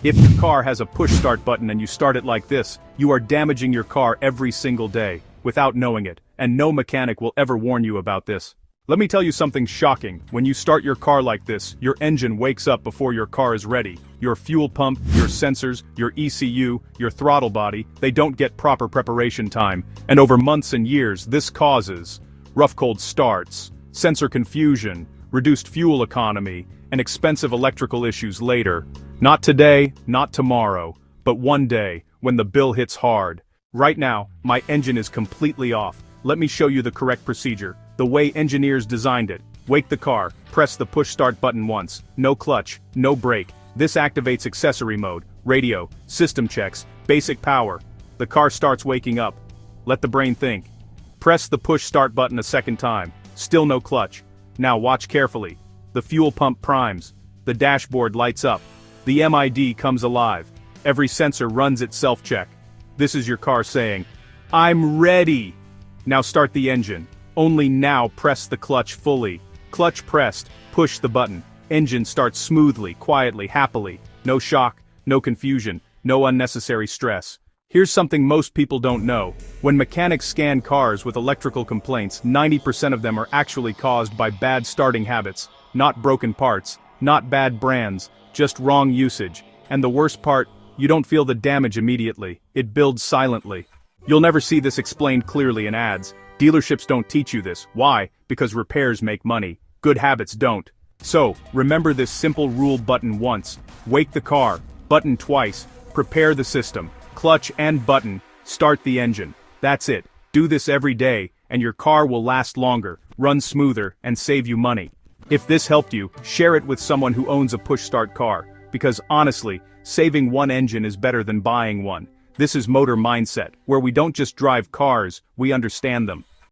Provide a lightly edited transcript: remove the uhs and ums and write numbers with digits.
If your car has a push start button and you start it like this, you are damaging your car every single day, without knowing it, and no mechanic will ever warn you about this. Let me tell you something shocking. When you start your car like this, your engine wakes up before your car is ready. Your fuel pump, your sensors, your ECU, your throttle body, they don't get proper preparation time, and over months and years this causes rough cold starts, sensor confusion, reduced fuel economy, and expensive electrical issues later. Not today, not tomorrow, but one day, when the bill hits hard. Right now, my engine is completely off. Let me show you the correct procedure, the way engineers designed it. Wake the car, press the push start button once, no clutch, no brake. This activates accessory mode, radio, system checks, basic power. The car starts waking up. Let the brain think. Press the push start button a second time, still no clutch. Now watch carefully. The fuel pump primes. The dashboard lights up. The MID comes alive. Every sensor runs its self-check. This is your car saying, "I'm ready." Now start the engine. Only now press the clutch fully. Clutch pressed, push the button. Engine starts smoothly, quietly, happily. No shock, no confusion, no unnecessary stress. Here's something most people don't know. When mechanics scan cars with electrical complaints, 90% of them are actually caused by bad starting habits, not broken parts, not bad brands, just wrong usage. And the worst part, you don't feel the damage immediately. It builds silently. You'll never see this explained clearly in ads. Dealerships don't teach you this. Why? Because repairs make money. Good habits don't. So, remember this simple rule: button once, wake the car, button twice, prepare the system, clutch and button, start the engine. That's it. Do this every day, and your car will last longer, run smoother, and save you money. If this helped you, share it with someone who owns a push-start car, because honestly, saving one engine is better than buying one. This is Motor Mindset, where we don't just drive cars, we understand them.